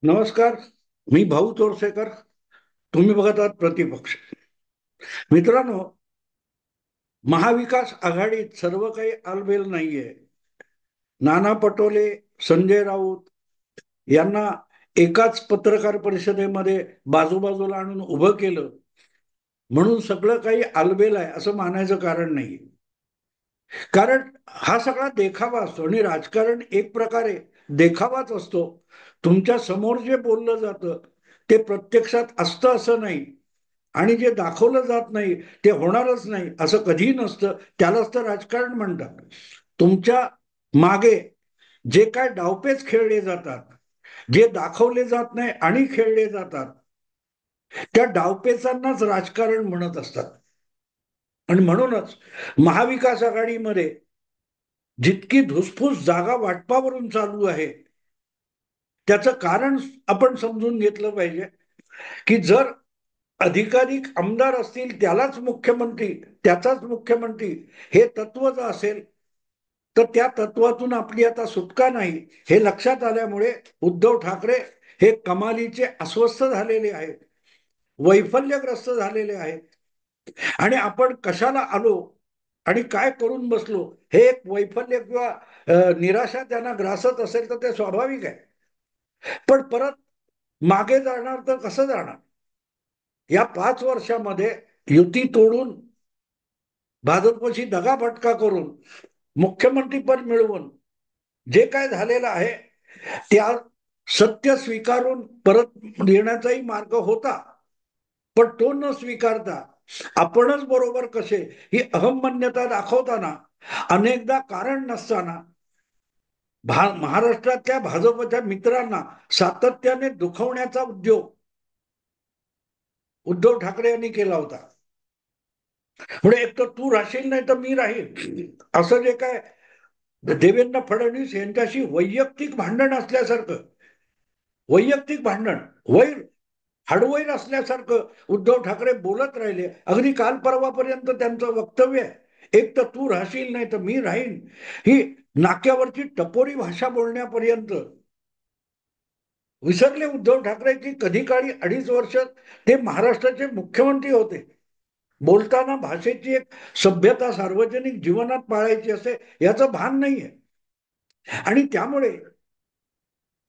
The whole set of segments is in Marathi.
नमस्कार. मी भाऊ तोरसेकर. तुम्ही बघत आहात प्रतिपक्ष. मित्रांनो, महाविकास आघाडीत सर्व काही आलबेल नाहीये. नाना पटोले, संजय राऊत यांना एकाच पत्रकार परिषदेमध्ये बाजूबाजूला आणून उभं केलं म्हणून सगळं काही आलबेल आहे असं मानायचं कारण नाही. कारण हा सगळा देखावा असतो आणि राजकारण एक प्रकारे देखावाच असतो. तुमच्या समोर जे बोललं जातं ते प्रत्यक्षात असतं असं नाही, आणि जे दाखवलं जात नाही ते होणारच नाही असं कधीही नसतं. त्यालाच तर राजकारण म्हणतात. तुमच्या मागे जे काय डावपेच खेळले जातात, जे दाखवले जात नाही आणि खेळले जातात, त्या डावपेचांनाच राजकारण म्हणत असतात. आणि म्हणूनच महाविकास आघाडीमध्ये जितकी धुसफूस जागा वाटपावरून चालू आहे त्याचं कारण आपण समजून घेतलं पाहिजे. की जर अधिकाधिक आमदार असतील त्यालाच मुख्यमंत्री, त्याचाच मुख्यमंत्री हे तत्व जर असेल तर त्या तत्वातून आपली आता सुटका नाही हे लक्षात आल्यामुळे उद्धव ठाकरे हे कमालीचे अस्वस्थ झालेले आहेत, वैफल्यग्रस्त झालेले आहेत. आणि आपण कशाला आलो आणि काय करून बसलो हे एक वैफल्य किंवा निराशा त्यांना ग्रासत असेल तर ते स्वाभाविक आहे. पण परत मागे जाणार तर कसं जाणार? या 5 वर्षामध्ये युती तोडून भाजपशी दगाफटका करून मुख्यमंत्रीपद मिळवून जे काय झालेलं आहे त्या सत्य स्वीकारून परत येण्याचाही मार्ग होता. पण तो न स्वीकारता आपणच बरोबर कसे ही अहममान्यता दाखवताना अनेकदा कारण नसताना महाराष्ट्रातल्या भाजपच्या मित्रांना सातत्याने दुखवण्याचा उद्योग उद्धव ठाकरे यांनी केला होता. म्हणजे एक तर तू राहशील नाही तर मी राहील असं जे काय देवेंद्र फडणवीस यांच्याशी वैयक्तिक भांडण असल्यासारखं, वैयक्तिक भांडण, वैर हाडवैर असल्यासारखं उद्धव ठाकरे बोलत राहिले. अगदी काल परवापर्यंत त्यांचं वक्तव्य आहे एक तर तू राहशील नाही तर मी राहीन, ही नाक्यावरची टपोरी भाषा बोलण्यापर्यंत विसरले उद्धव ठाकरे की कधी काळी 2.5 वर्ष ते महाराष्ट्राचे मुख्यमंत्री होते. बोलताना भाषेची एक सभ्यता सार्वजनिक जीवनात पाळायची असते याचं भान नाहीये. आणि त्यामुळे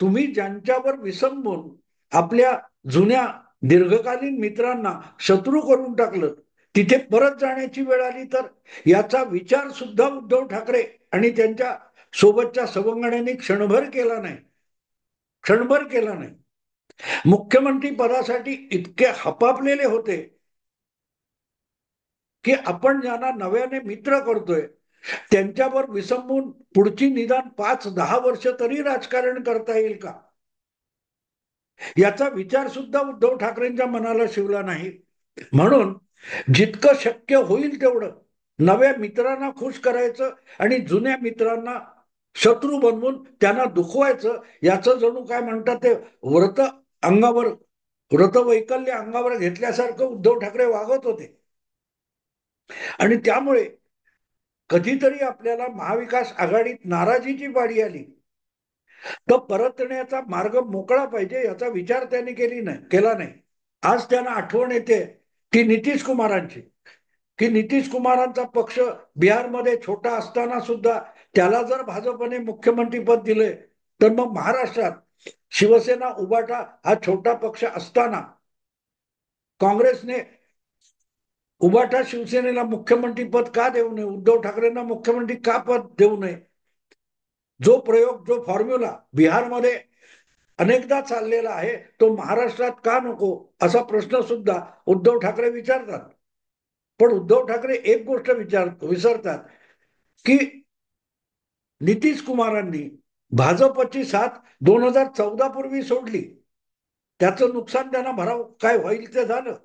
तुम्ही ज्यांच्यावर विसंबून आपल्या जुन्या दीर्घकालीन मित्रांना शत्रू करून टाकलं, तिथे परत जाण्याची वेळ आली तर याचा विचार सुद्धा उद्धव ठाकरे आणि त्यांच्या सोबतच्या सवंगड्यांनी क्षणभर केला नाही. क्षणभर केला नाही. मुख्यमंत्री पदासाठी इतके हपापलेले होते की आपण ज्यांना नव्याने मित्र करतोय त्यांच्यावर विसंबून पुढची निदान 5-10 वर्ष तरी राजकारण करता येईल का याचा विचार सुद्धा उद्धव ठाकरेंच्या मनाला शिवला नाही. म्हणून जितकं शक्य होईल तेवढं नव्या मित्रांना खुश करायचं आणि जुन्या मित्रांना शत्रू बनवून त्यांना दुखवायचं, याचं जणू काय म्हणतात ते व्रत अंगावर, व्रतवैकल्य अंगावर घेतल्यासारखं उद्धव ठाकरे वागत होते. आणि त्यामुळे कधीतरी आपल्याला महाविकास आघाडीत नाराजीची पाळी आली तर परतण्याचा मार्ग मोकळा पाहिजे याचा विचार त्यांनी केला नाही. आज त्यांना आठवण येते ती नितीश कुमारांची, की नितीश कुमारांचा पक्ष बिहारमध्ये छोटा असताना सुद्धा त्याला जर भाजपने मुख्यमंत्रीपद दिले तर मग महाराष्ट्रात शिवसेना उभाटा हा छोटा पक्ष असताना काँग्रेसने उभाटा शिवसेनेला मुख्यमंत्री पद का देऊ नये, उद्धव ठाकरेंना मुख्यमंत्री का पद देऊ नये, जो प्रयोग जो फॉर्म्युला बिहारमध्ये अनेकदा चाललेला आहे तो महाराष्ट्रात का नको असा प्रश्न सुद्धा उद्धव ठाकरे विचारतात. पण उद्धव ठाकरे एक गोष्ट विसरतात की नितीश कुमारांनी भाजपची साथ 2014 पूर्वी सोडली. त्याचं नुकसान त्यांना भराव काय होईल ते झालं.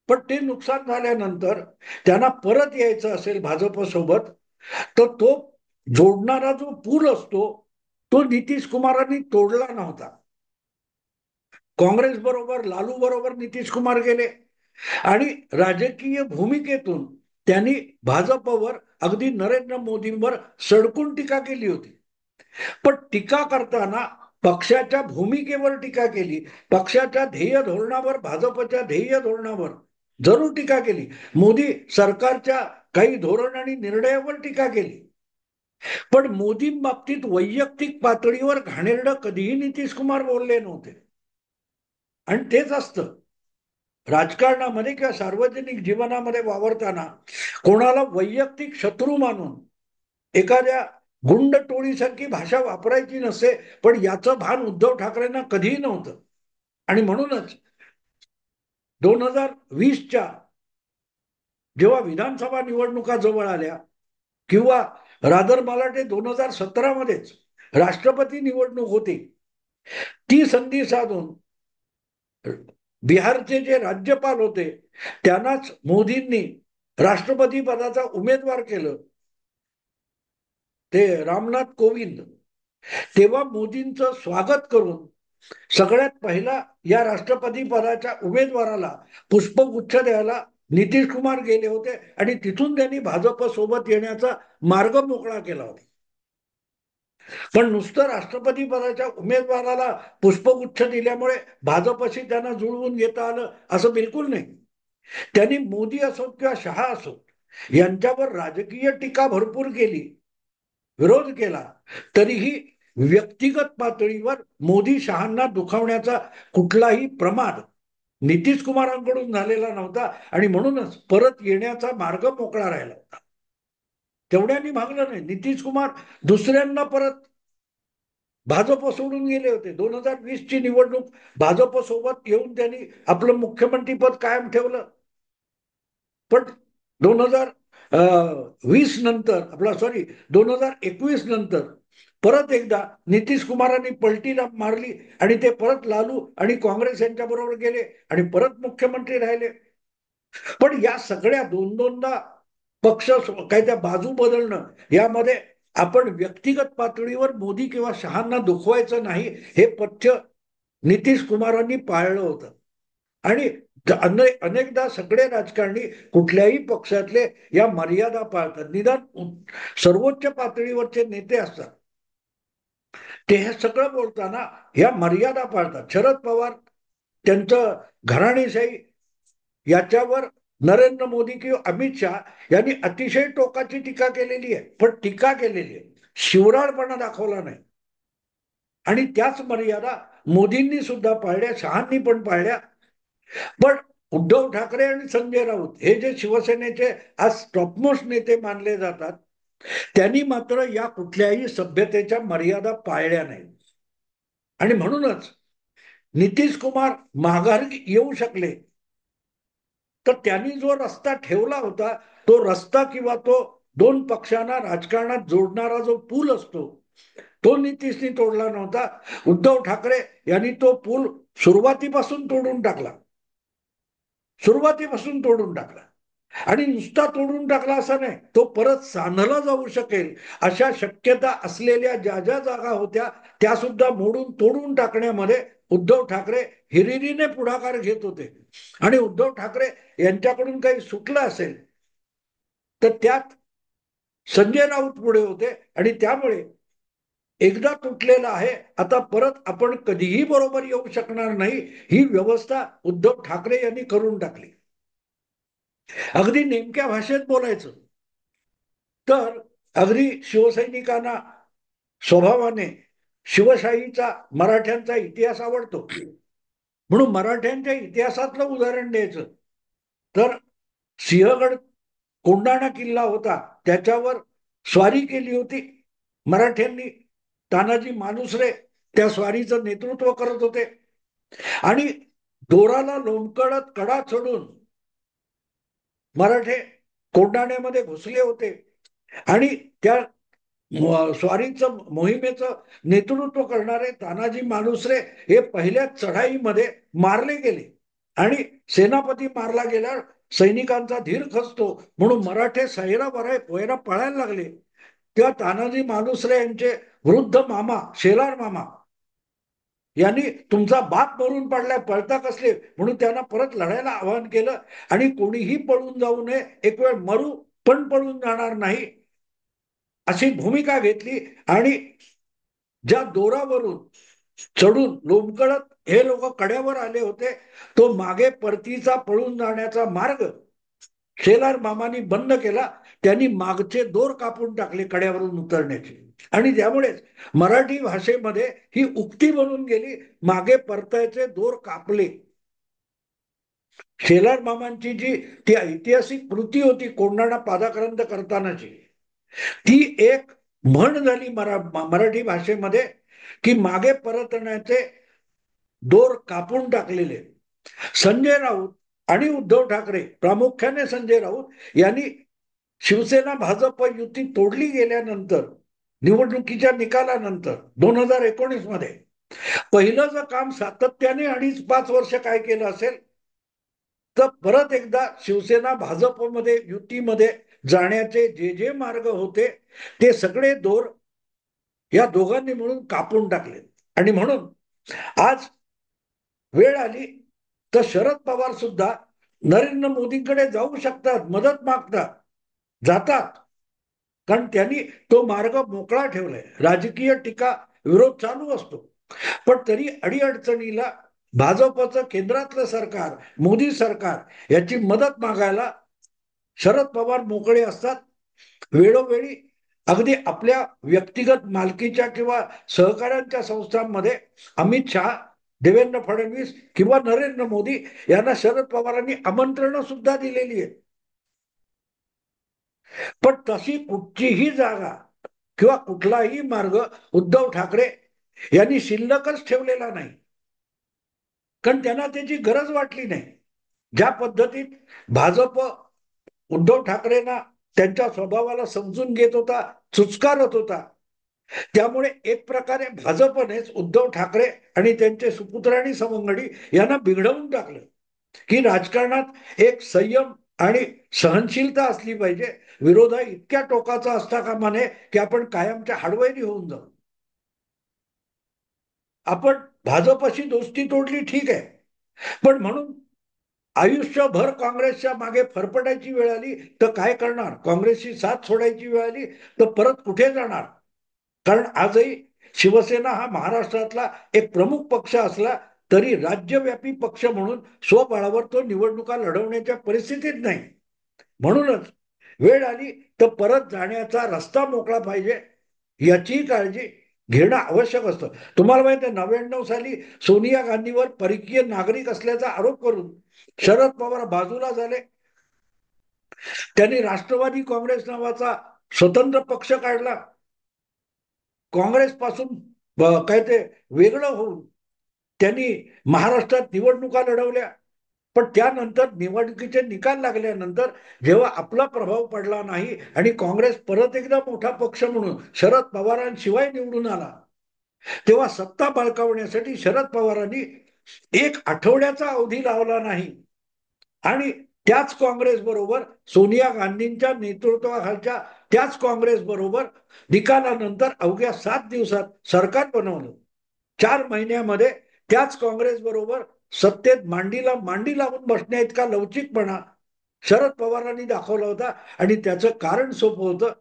पण ते नुकसान झाल्यानंतर त्यांना परत यायचं असेल भाजपसोबत तर तो जोडणारा जो पूल असतो तो नितीश कुमारांनी तोडला नव्हता. काँग्रेस बरोबर, लालू बरोबर नितीश कुमार गेले आणि राजकीय भूमिकेतून त्यांनी भाजपवर, अगदी नरेंद्र मोदींवर सडकून टीका केली होती. पण टीका करताना पक्षाच्या भूमिकेवर टीका केली, पक्षाच्या ध्येय धोरणावर, भाजपच्या ध्येय धोरणावर जरूर टीका केली, मोदी सरकारच्या काही धोरण आणि निर्णयावर टीका केली. पण मोदी बाबतीत वैयक्तिक पातळीवर घाणेरडं कधीही नितीश कुमार बोलले नव्हते. आणि तेच असतं राजकारणामध्ये किंवा सार्वजनिक जीवनामध्ये वावरताना, कोणाला वैयक्तिक शत्रू मानून एखाद्या गुंड टोळीसारखी भाषा वापरायची नसते. पण याचं भान उद्धव ठाकरेंना कधीही नव्हतं. आणि म्हणूनच 2020च्या जेव्हा विधानसभा निवडणुका जवळ आल्या, किंवा रादर मला वाटते 2017 मध्येच राष्ट्रपती निवडणूक होती, ती संधी साधून बिहारचे जे राज्यपाल होते त्यांनाच मोदींनी राष्ट्रपती पदाचा उमेदवार केलं, ते रामनाथ कोविंद. तेव्हा मोदींचं स्वागत करून सगळ्यात पहिला या राष्ट्रपती पदाच्या उमेदवाराला पुष्पगुच्छ द्यायला नितीश कुमार गेले होते. आणि तिथून त्यांनी भाजप सोबत येण्याचा मार्ग मोकळा केला होता. पण नुसतं राष्ट्रपती पदाच्या उमेदवाराला पुष्पगुच्छ दिल्यामुळे भाजपशी त्यांना जुळवून घेता आलं असं बिलकुल नाही. त्यांनी मोदी असोत किंवा शहा असोत यांच्यावर राजकीय टीका भरपूर केली, विरोध केला, तरीही व्यक्तिगत पातळीवर मोदी शहांना दुखावण्याचा कुठलाही प्रमाद नितीश कुमारांकडून झालेला नव्हता. आणि म्हणूनच परत येण्याचा मार्ग मोकळा राहिला होता. तेवढ्यांनी भागलं नाही. नितीश कुमार दुसऱ्यांना परत भाजप सोडून गेले होते. 2020ची निवडणूक भाजप सोबत येऊन त्यांनी आपलं मुख्यमंत्रीपद कायम ठेवलं. पण 2020 नंतर, 2021 नंतर परत एकदा नितीश कुमारांनी पलटी मारली आणि ते परत लालू आणि काँग्रेस यांच्या बरोबर गेले आणि परत मुख्यमंत्री राहिले. पण या सगळ्या दोनदा पक्ष काय त्या बाजू बदलणं, यामध्ये आपण व्यक्तिगत पातळीवर मोदी किंवा शहांना दुखवायचं नाही, हे पथ्य नितीश कुमारांनी पाळलं होतं. आणि अनेकदा सगळे राजकारणी कुठल्याही पक्षातले या मर्यादा पाळतात. निदान सर्वोच्च पातळीवरचे नेते असतात ते हे सगळं बोलताना या मर्यादा पाळतात. शरद पवार त्यांचं घराणेशाही याच्यावर नरेंद्र मोदी किंवा अमित शहा यांनी अतिशय टोकाची टीका केलेली आहे. पण टीका केलेली आहे, शिवराळपणा दाखवला नाही. आणि त्याच मर्यादा मोदींनी सुद्धा पाळल्या, शहांनी पण पाळल्या. पण उद्धव ठाकरे आणि संजय राऊत हे जे शिवसेनेचे आज टॉपमोस्ट नेते मानले जातात, त्यांनी मात्र या कुठल्याही सभ्यतेच्या मर्यादा पाळल्या नाहीत. आणि म्हणूनच नितीश कुमार माघारी येऊ शकले, तर त्यांनी जो रस्ता ठेवला होता, तो रस्ता किंवा तो दोन पक्षांना राजकारणात जोडणारा जो पूल असतो, तो नितीशनी तोडला नव्हता. उद्धव ठाकरे यांनी तो पूल सुरुवातीपासून तोडून टाकला. आणि नुसता तोडून टाकला असं नाही, तो परत सांधला जाऊ शकेल अशा शक्यता असलेल्या ज्या ज्या जागा होत्या त्या सुद्धा मोडून तोडून टाकण्यामध्ये उद्धव ठाकरे हिरिरीने पुढाकार घेत होते. आणि उद्धव ठाकरे यांच्याकडून काही सुटलं असेल तर त्यात संजय राऊत पुढे होते. आणि त्यामुळे एकदा तुटलेला आहे, आता परत आपण कधीही बरोबर येऊ शकणार नाही, ही व्यवस्था उद्धव ठाकरे यांनी करून टाकली. अगदी नेमक्या भाषेत बोलायचं तर अगदी शिवसैनिकांना स्वभावाने शिवशाहीचा, मराठ्यांचा इतिहास आवडतो, म्हणून मराठ्यांच्या इतिहासातलं उदाहरण द्यायचं तर सिंहगड कोंढाणा किल्ला होता, त्याच्यावर स्वारी केली होती मराठ्यांनी. तानाजी मालुसरे त्या स्वारीचं नेतृत्व करत होते. आणि दोराला लोंबकळत कडा चढून मराठे कोंढाण्यामध्ये घुसले होते. आणि त्या स्वारीचं मोहिमेचं नेतृत्व करणारे तानाजी मालुसरे हे पहिल्या चढाईमध्ये मारले गेले. आणि सेनापती मारला गेल्यावर सैनिकांचा धीर खचतो, म्हणून मराठे सैरा वैरा पळायला लागले. तेव्हा तानाजी मालुसरे यांचे वृद्ध मामा शेलार मामा यांनी तुमचा बाप मरून पडलाय, पळता कसले, म्हणून त्यांना परत लढायला आवाहन केलं. आणि कोणीही पळून जाऊ नये, एक वेळ मरू पण पळून जाणार नाही अशी भूमिका घेतली. आणि ज्या दोरावरून चढून लोंबकळत हे लोक कड्यावर आले होते. तो मागे परतीचा पळून जाण्याचा मार्ग शेलार मामानी बंद केला. त्यांनी मागचे दोर कापून टाकले कड्यावरून उतरण्याचे. आणि त्यामुळेच मराठी भाषेमध्ये ही उक्ती बनून गेली, मागे परतायचे दोर कापले. शेलार मामांची जी ती ऐतिहासिक कृती होती कोंढाणा पादाक्रांत करतानाची, ती एक म्हण झाली मराठी भाषेमध्ये, की मागे परतण्याचे दोर कापून टाकलेले. संजय राऊत आणि उद्धव ठाकरे, प्रामुख्याने संजय राऊत यांनी शिवसेना भाजप युती तोडली गेल्यानंतर, निवडणुकीच्या निकालानंतर 2019 मध्ये पहिलं जर काम सातत्याने 2.5-5 वर्ष काय केलं असेल, तर परत एकदा शिवसेना भाजपमध्ये युतीमध्ये जाण्याचे जे जे मार्ग होते ते सगळे दोर या दोघांनी मिळून कापून टाकले. आणि म्हणून आज वेळ आली तर शरद पवार सुद्धा नरेंद्र मोदींकडे जाऊ शकतात, मदत मागतात, जातात. कारण त्यांनी तो मार्ग मोकळा ठेवलाय. राजकीय टीका विरोध चालू असतो, पण तरी अडीअडचणीला भाजपचं केंद्रातलं सरकार, मोदी सरकार याची मदत मागायला शरद पवार मोकळे असतात. वेळोवेळी अगदी आपल्या व्यक्तिगत मालकीच्या किंवा सहकार्यांच्या संस्थांमध्ये अमित शहा, देवेंद्र फडणवीस किंवा नरेंद्र मोदी यांना शरद पवारांनी आमंत्रण सुद्धा दिलेली आहे. पण तशी कुठचीही जागा किंवा कुठलाही मार्ग उद्धव ठाकरे यांनी शिल्लकच ठेवलेला नाही, कारण त्यांना त्याची गरज वाटली नाही. ज्या पद्धतीत भाजप उद्धव ठाकरेंना त्यांच्या स्वभावाला समजून घेत होता, चुचकारत होता, त्यामुळे एक प्रकारे भाजपनेच उद्धव ठाकरे आणि त्यांचे सुपुत्र आणि सवंगडी यांना बिघडवून टाकलं, की राजकारणात एक संयम आणि सहनशीलता असली पाहिजे. विरोध हा इतक्या टोकाचा असता कामा नये की आपण कायमच्या हाडवैरी होऊन जाऊ. आपण भाजपशी दोस्ती तोडली, ठीक आहे, पण म्हणून आयुष्यभर काँग्रेसच्या मागे फरफटायची वेळ आली तर काय करणार? काँग्रेसची साथ सोडायची वेळ आली तर परत कुठे जाणार? कारण आजही शिवसेना हा महाराष्ट्रातला एक प्रमुख पक्ष असला तरी राज्यव्यापी पक्ष म्हणून स्वबळावर तो निवडणुका लढवण्याच्या परिस्थितीत नाही. म्हणूनच वेळ आली तर परत जाण्याचा रस्ता मोकळा पाहिजे, याची काळजी घेणं आवश्यक असतं. तुम्हाला माहिती आहे, 99 साली सोनिया गांधीवर परकीय नागरिक असल्याचा आरोप करून शरद पवार बाजूला झाले. त्यांनी राष्ट्रवादी काँग्रेस नावाचा स्वतंत्र पक्ष काढला. काँग्रेस पासून काय ते वेगळं होऊन त्यांनी महाराष्ट्रात निवडणुका लढवल्या. पण त्यानंतर निवडणुकीचे निकाल लागल्यानंतर जेव्हा आपला प्रभाव पडला नाही आणि काँग्रेस परत एकदा मोठा पक्ष म्हणून शरद पवारांशिवाय निवडून आला, तेव्हा सत्ता बळकावण्यासाठी शरद पवारांनी 1 आठवड्याचा अवधी लावला नाही आणि त्याच काँग्रेस बरोबर, सोनिया गांधींच्या नेतृत्वाखालच्या त्याच काँग्रेस बरोबर निकालानंतर अवघ्या 7 दिवसात सरकार बनवलं. 4 महिन्यामध्ये त्याच काँग्रेस बरोबर सत्तेत मांडीला मांडी लावून बसण्या इतका लवचिकपणा शरद पवारांनी दाखवला होता. आणि त्याचं कारण सोपं होतं,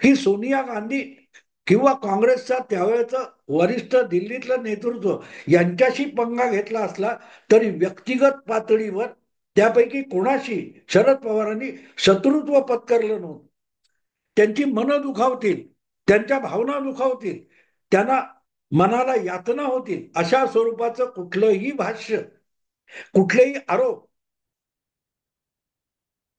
की सोनिया गांधी किंवा काँग्रेसचा त्यावेळेचं वरिष्ठ दिल्लीतलं नेतृत्व यांच्याशी पंगा घेतला असला तरी व्यक्तिगत पातळीवर त्यापैकी कोणाशी शरद पवारांनी शत्रुत्व पत्करलं नव्हतं. त्यांची मनं दुखावतील, त्यांच्या भावना दुखावतील, त्यांना मनाला यातना होतील अशा स्वरूपाचं कुठलंही भाष्य, कुठलेही आरोप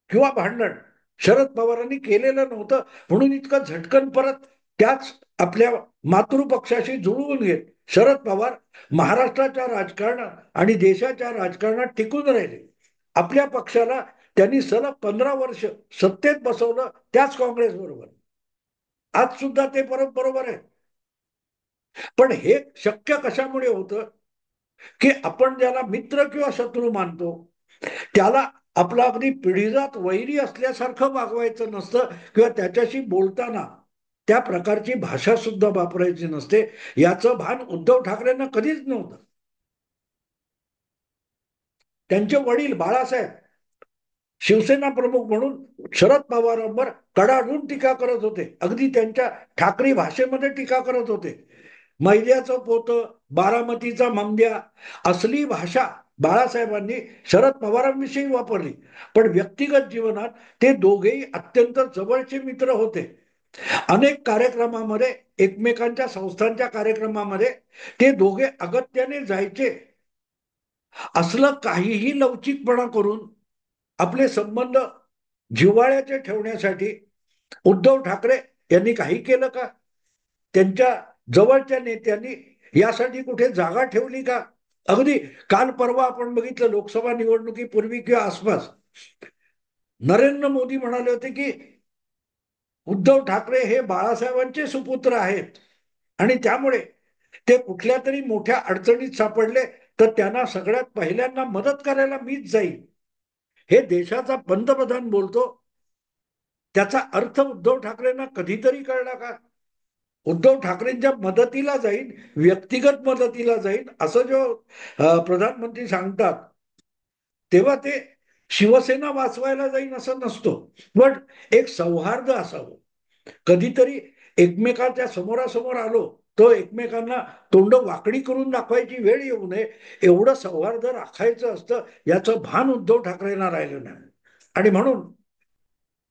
किंवा भांडण शरद पवारांनी केलेलं नव्हतं. म्हणून इतकं झटकन परत त्याच आपल्या मातृपक्षाशी जुळवून घेत शरद पवार महाराष्ट्राच्या राजकारणात आणि देशाच्या राजकारणात टिकून राहिले. आपल्या पक्षाला त्यांनी सलग 15 वर्ष सत्तेत बसवलं त्याच काँग्रेस बरोबर. आज सुद्धा ते परत बरोबर आहे. पण हे शक्य कशामुळे होतं, की आपण ज्याला मित्र किंवा शत्रू मानतो त्याला आपला अगदी पिढीजात वैरी असल्यासारखं वागवायचं नसतं, किंवा त्याच्याशी बोलताना त्या प्रकारची भाषा सुद्धा वापरायची नसते. याचं भान उद्धव ठाकरेंना कधीच नव्हतं. त्यांचे वडील बाळासाहेब शिवसेना प्रमुख म्हणून शरद पवारांवर कडाडून टीका करत होते, अगदी त्यांच्या ठाकरी भाषेमध्ये टीका करत होते. मैद्याचं पोतं, बारामतीचा ममद्या असली भाषा बाळासाहेबांनी शरद पवारांविषयी वापरली. पण व्यक्तिगत जीवनात ते दोघेही अत्यंत जवळचे मित्र होते. अनेक कार्यक्रमामध्ये, एकमेकांच्या संस्थांच्या कार्यक्रमामध्ये ते दोघे अगत्याने जायचे. असलं काहीही लवचिकपणा करून आपले संबंध जिव्हाळ्याचे ठेवण्यासाठी उद्धव ठाकरे यांनी काही केलं का? त्यांच्या जवळच्या नेत्यांनी यासाठी कुठे जागा ठेवली का? अगदी काल परवा आपण बघितलं, लोकसभा निवडणुकीपूर्वी किंवा आसपास नरेंद्र मोदी म्हणाले होते की उद्धव ठाकरे हे बाळासाहेबांचे सुपुत्र आहेत आणि त्यामुळे ते कुठल्या तरी मोठ्या अडचणीत सापडले तर त्यांना सगळ्यात पहिल्यांदा मदत करायला मीच जाईल. हे देशाचा पंतप्रधान बोलतो, त्याचा अर्थ उद्धव ठाकरेंना कधीतरी कळला का? उद्धव ठाकरेंच्या मदतीला जाईल, व्यक्तिगत मदतीला जाईल असं जो प्रधानमंत्री सांगतात, तेव्हा ते शिवसेना वाचवायला जाईल असं नसतो. पण एक सौहार्द असावं. कधीतरी एकमेकांच्या समोरासमोर आलो तो एकमेकांना तोंड वाकडी करून दाखवायची वेळ येऊ नये, एवढं सौहार्द राखायचं असतं, याचं भान उद्धव ठाकरेंना राहिलं नाही. आणि म्हणून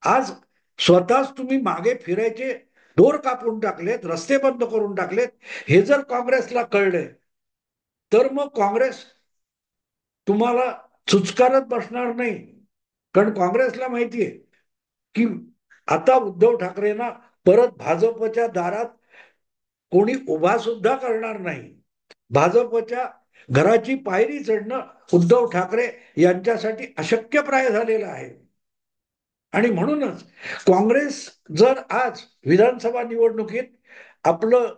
आज स्वतःच तुम्ही मागे फिरायचे दोर कापून टाकलेत, रस्ते बंद करून टाकलेत. हे जर काँग्रेसला कळले तर मग काँग्रेस तुम्हाला चुचकारत बसणार नाही. कारण काँग्रेसला माहितीये की आता उद्धव ठाकरेंना परत भाजपच्या दारात कोणी उभा सुद्धा करणार नाही. भाजपच्या घराची पायरी चढणं उद्धव ठाकरे यांच्यासाठी अशक्यप्राय झालेलं आहे. आणि म्हणूनच काँग्रेस जर आज विधानसभा निवडणुकीत आपलं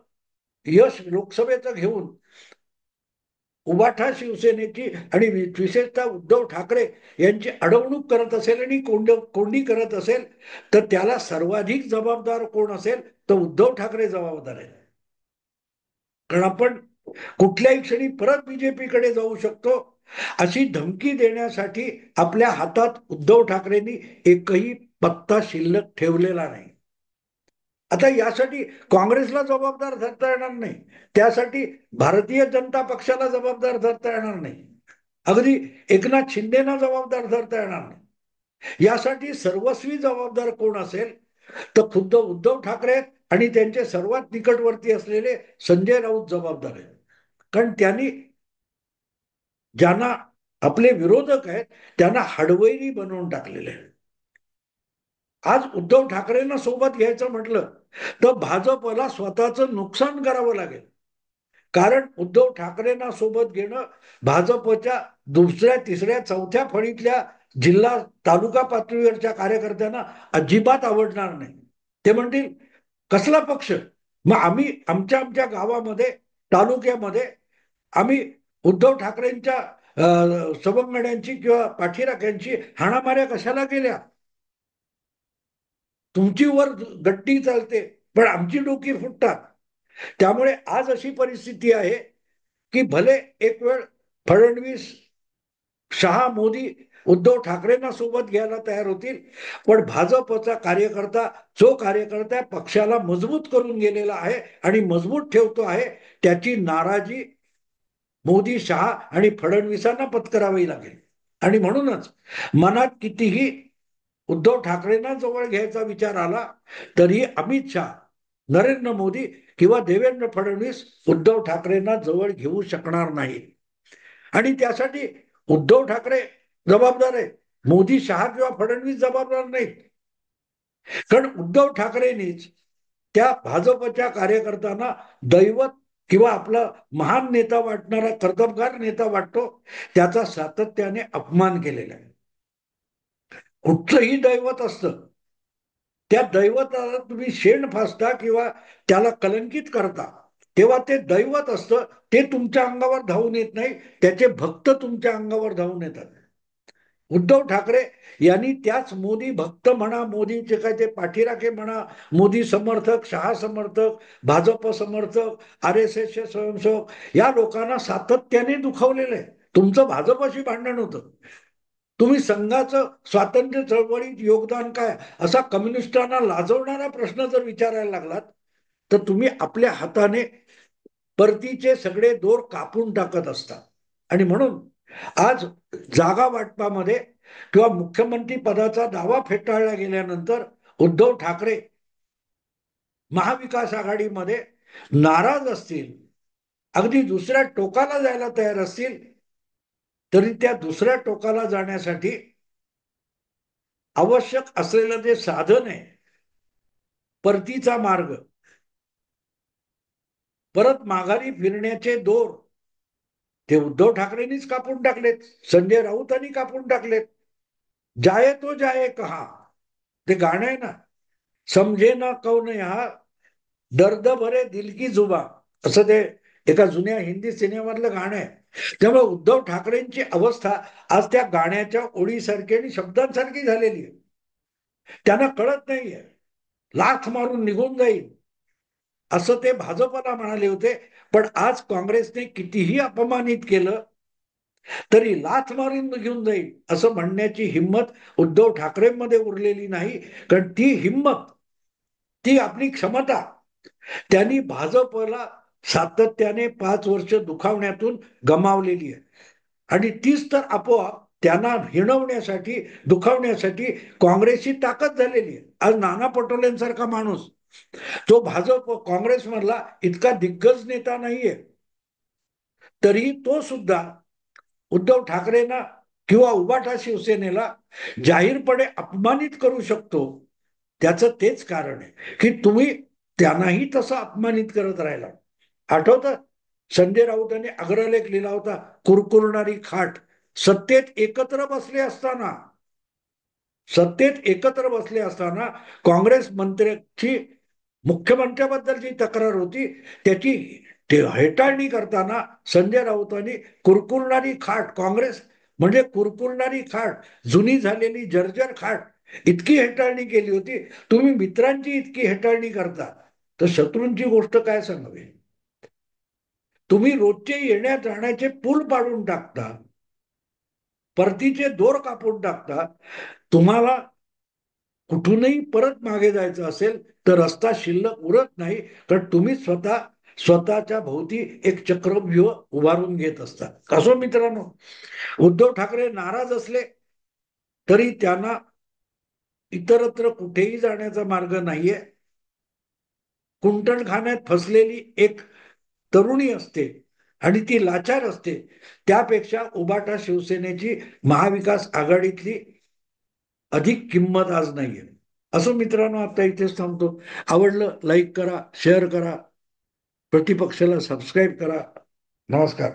यश लोकसभेचं घेऊन उबाठा शिवसेनेची आणि विशेषतः उद्धव ठाकरे यांची अडवणूक करत असेल आणि कोंडी करत असेल तर त्याला सर्वाधिक जबाबदार कोण असेल तर उद्धव ठाकरे जबाबदार आहे. कारण आपण कुठल्याही क्षणी परत बीजेपीकडे जाऊ शकतो अशी धमकी देण्यासाठी आपल्या हातात उद्धव ठाकरेंनी एकही पत्ता शिल्लक ठेवलेला नाही. आता यासाठी काँग्रेसला जबाबदार धरता येणार नाही, त्यासाठी भारतीय जनता पक्षाला जबाबदार धरता येणार नाही, अगदी एकनाथ शिंदेना जबाबदार धरता येणार नाही. यासाठी सर्वस्वी जबाबदार कोण असेल तर खुद्द उद्धव ठाकरे आणि त्यांचे सर्वात निकटवर्ती असलेले संजय राऊत जबाबदार आहेत. कारण त्यांनी ज्यांना आपले विरोधक आहेत त्यांना हडवैरी बनवून टाकलेले आहे. आज उद्धव ठाकरेंना सोबत घ्यायचं म्हटलं तर भाजपला स्वतःचं नुकसान करावं लागेल. कारण उद्धव ठाकरेंना सोबत घेणं भाजपच्या दुसऱ्या तिसऱ्या चौथ्या फळीतल्या जिल्हा तालुका पातळीवरच्या कार्यकर्त्यांना अजिबात आवडणार नाही. ते म्हणतील कसला पक्ष, मग आम्ही आमच्या आमच्या गावामध्ये तालुक्यामध्ये आम्ही उद्धव ठाकरेंच्या सवंगड्यांची किंवा पाठीराख्यांची हाणामाऱ्या कशाला केल्या? तुमची वर गट्टी चालते पण आमची डोकी फुटतात. त्यामुळे आज अशी परिस्थिती आहे की भले एक वेळ फडणवीस, शहा, मोदी उद्धव ठाकरेंना सोबत घ्यायला तयार होतील, पण भाजपचा कार्यकर्ता जो कार्यकर्ता पक्षाला मजबूत करून गेलेला आहे आणि मजबूत ठेवतो आहे, त्याची नाराजी मोदी, शहा आणि फडणवीसांना पत्करावी लागेल. आणि म्हणूनच मनात कितीही उद्धव ठाकरेंना जवळ घ्यायचा विचार आला तरी अमित शहा, नरेंद्र मोदी किंवा देवेंद्र फडणवीस उद्धव ठाकरेंना जवळ घेऊ शकणार नाही. आणि त्यासाठी उद्धव ठाकरे जबाबदार आहे, मोदी, शहा किंवा फडणवीस जबाबदार नाहीत. कारण उद्धव ठाकरेंनीच त्या भाजपच्या कार्यकर्त्यांना दैवत किंवा आपला महान नेता वाटणारा, कर्तबगार नेता वाटतो, त्याचा सातत्याने अपमान केलेला आहे. कुठचंही दैवत असतं, त्या दैवताला तुम्ही शेण फासता किंवा त्याला कलंकित करता तेव्हा ते दैवत असतं, ते तुमच्या अंगावर धावून येत नाही, त्याचे भक्त तुमच्या अंगावर धावून येतात. उद्धव ठाकरे यांनी त्याच मोदी भक्त म्हणा, मोदीचे काय ते पाठीराखे म्हणा, मोदी समर्थक, शहा समर्थक, भाजप समर्थक, RSS चे स्वयंसेवक, या लोकांना सातत्याने दुखवलेलं आहे. तुमचं भाजपशी भांडण होतं, तुम्ही संघाचं स्वातंत्र्य चळवळीत योगदान काय असा कम्युनिस्टांना लाजवणारा प्रश्न जर विचारायला लागलात तर तुम्ही आपल्या हाताने परतीचे सगळे दोर कापून टाकत असतात. आणि म्हणून आज जागा वाटपामध्ये किंवा मुख्यमंत्री पदाचा दावा फेटाळला गेल्यानंतर उद्धव ठाकरे महाविकास आघाडीमध्ये नाराज असतील, अगदी दुसऱ्या टोकाला जायला तयार असतील, तरी त्या दुसऱ्या टोकाला जाण्यासाठी आवश्यक असलेलं जे साधन आहे, परतीचा मार्ग, परत माघारी फिरण्याचे दोर, ते उद्धव ठाकरेंनीच कापून टाकलेत, संजय राऊतांनी कापून टाकलेत. जाये तो जाये कहा, ते गाणं आहे ना, समजे ना कौन यहा दर्द भरे दिल की जुबा, असं ते एका जुन्या हिंदी सिनेमातलं गाणं आहे. त्यामुळे उद्धव ठाकरेंची अवस्था आज त्या गाण्याच्या ओळीसारखी आणि शब्दांसारखी झालेली आहे. त्यांना कळत नाहीये, लाथ मारून निघून जाईल असं ते भाजपला म्हणाले होते. पण आज काँग्रेसने कितीही अपमानित केलं तरी लाथ मारून घेऊन जाईल असं म्हणण्याची हिंमत उद्धव ठाकरेंमध्ये उरलेली नाही. कारण ती हिंमत, ती आपली क्षमता त्यांनी भाजपला सातत्याने 5 वर्ष दुखावण्यातून गमावलेली आहे. आणि तीच तर आपोआप त्यांना हिणवण्यासाठी, दुखावण्यासाठी काँग्रेसची ताकद झालेली आहे. आज नाना पटोलेंसारखा माणूस, तो भाजप काँग्रेसमधला इतका दिग्गज नेता नाहीये, तरी तो सुद्धा उद्धव ठाकरेंना किंवा उबाटा शिवसेनेला जाहीरपणे अपमानित करू शकतो. त्याचं तेच कारण आहे की तुम्ही त्यांनाही तसं अपमानित करत राहिला. आठवतं संजय राऊतांनी अग्रलेख लिहिला होता, कुरकुरणारी खाट. सत्तेत एकत्र बसले असताना, सत्तेत एकत्र बसले असताना काँग्रेस मंत्र्याची मुख्यमंत्र्याबद्दल जी तक्रार होती त्याची हेटाळणी करताना संजय राऊतांनी कुरकुरणारी खाट, काँग्रेस म्हणजे कुरकुरणारी खाट, जुनी झालेली जर्जर खाट, इतकी हेटाळणी केली होती. तुम्ही मित्रांची इतकी हेटाळणी करता तर शत्रूंची गोष्ट काय सांगावी. तुम्ही रोजचे येण्या जाण्याचे पूल पाडून टाकता, परतीचे दोर कापून टाकता. तुम्हाला कुठूनही परत मागे जायचं असेल तर रस्ता शिल्लक उरत नाही. कारण तुम्ही स्वतःच्या भोवती एक चक्रव्यूह उभारून घेत असतात. असो मित्रांनो, उद्धव ठाकरे नाराज असले तरी त्यांना इतरत्र कुठेही जाण्याचा मार्ग नाहीये. कुंटणखान्यात फसलेली एक तरुणी असते आणि ती लाचार असते, त्यापेक्षा उबाटा शिवसेनेची महाविकास आघाडीतली अधिक किंमत आज नाहीये. असो मित्रांनो, आता इथेच थांबतो. आवडलं लाईक करा, शेअर करा, प्रतिपक्षाला सबस्क्राईब करा. नमस्कार.